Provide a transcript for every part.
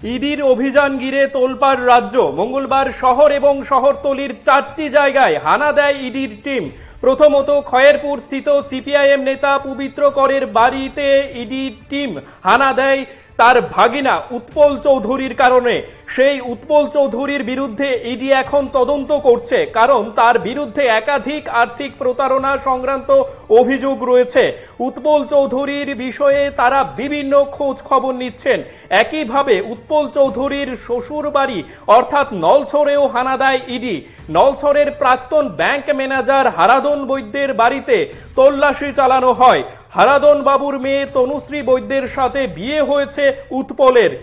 ইডির অভিযান ঘিরে তোলপাড় রাজ্য। মঙ্গলবার শহর এবং শহরতলির 4টি জায়গায় হানা দেয় ইডির টিম। প্রথমত খয়েরপুর স্থিত সিপিআইএম নেতা পবিত্র করের বাড়িতে ইডির টিম হানা দেয় তার ভাগিনা উৎপল চৌধুরীর কারণে। সেই উৎপল চৌধুরীর বিরুদ্ধে ইডি এখন তদন্ত করছে, কারণ তার বিরুদ্ধে একাধিক আর্থিক প্রতারণা সংক্রান্ত অভিযোগ রয়েছে। উৎপল চৌধুরীর বিষয়ে তারা বিভিন্ন খোঁজ খবর নিচ্ছেন। একইভাবে উৎপল চৌধুরীর শ্বশুর বাড়ি অর্থাৎ নলছড়েও হানা দেয় ইডি। নলছড়ের প্রাক্তন ব্যাংক ম্যানেজার হারাধন বৈদ্যের বাড়িতে তল্লাশি চালানো হয়। হারাধন বাবুর মেয়ে তনুশ্রী বৈদ্যের সাথে বিয়ে হয়েছে উৎপলের।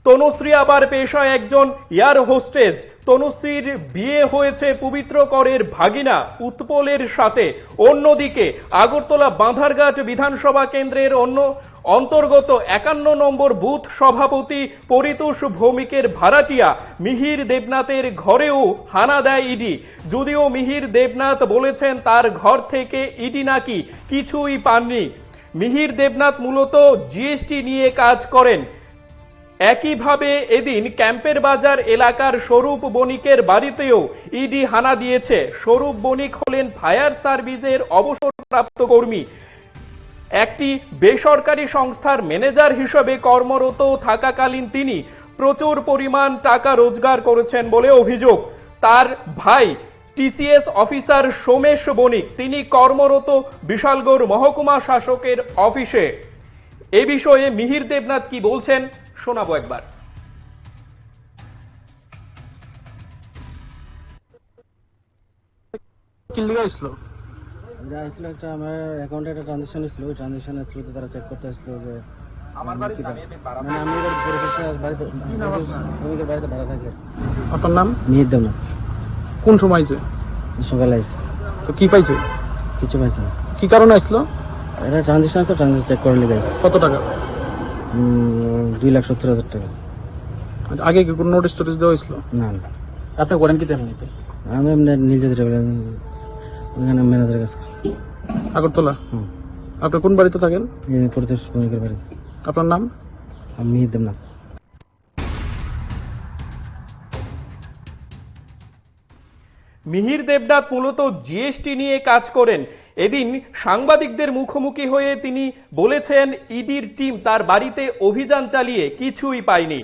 তনুশ্রী আবার পেশায় একজন এয়ার হোস্টেজ। তনুশ্রীর বিয়ে হয়েছে পবিত্র করের ভাগিনা উৎপলের সাথে। অন্যদিকে আগরতলা বাঁধারঘাট বিধানসভা কেন্দ্রের অন্তর্গত 51 নম্বর বুথ সভাপতি পরিতোষ ভৌমিকের ভাড়াটিয়া মিহির দেবনাথের ঘরেও হানা দেয় ইডি। যদিও মিহির দেবনাথ বলেছেন তার ঘর থেকে ইডি নাকি কিছুই পাননি। মিহির দেবনাথ মূলত জিএসটি নিয়ে কাজ করেন। একইভাবে এদিন ক্যাম্পের বাজার এলাকার স্বরূপ বণিকের বাড়িতেও ইডি হানা দিয়েছে। স্বরূপ বণিক হলেন ফায়ার সার্ভিসের অবসরপ্রাপ্ত কর্মী। একটি বেসরকারি সংস্থার ম্যানেজার হিসেবে কর্মরত থাকাকালীন তিনি প্রচুর পরিমাণ টাকা রোজগার করেছেন বলে অভিযোগ। তার ভাই টিসিএস অফিসার সোমেশ বণিক, তিনি কর্মরত বিশালগড় মহকুমা শাসকের অফিসে। এ বিষয়ে মিহির দেবনাথ কি বলছেন শোনাবো একবার। একটা আমার অ্যাকাউন্টে একটা ট্রানজাকশন ছিল, ওই ট্রানজাকশনের থ্রুতে তারা চেক করতে আসছিল যে আমি বাড়িতে ভাড়া থাকি। আপনার নাম? মিহির দেবনাথ। কোন সময় সকালে আসছে। তো কি পাইছে? কিছু পাইছে না। কি কারণে আসলো? এটা ট্রানজাকশন তো ট্রানজাকশন চেক করে নিয়ে কত টাকা? 2,70,000 টাকা। আগে কি কোনো নোটিশ টোটিস দেওয়া হয়েছিল? না না, আপনি করেন কি তেমনিতে? আমি এমনি নিজে ওখানে ম্যানেজারের কাছে। আগরতলা? আপনি কোন বাড়িতে থাকেন? পরিতোষ ভৌমিকের বাড়ি। আপনার নাম? আমি মিহির দেবনাথ। মিহির দেবনাথ মূলত জিএসটি নিয়ে কাজ করেন। এদিন সাংবাদিকদের মুখোমুখি হয়ে তিনি বলেছেন ইডির টিম তার বাড়িতে অভিযান চালিয়ে কিছুই পায়নি।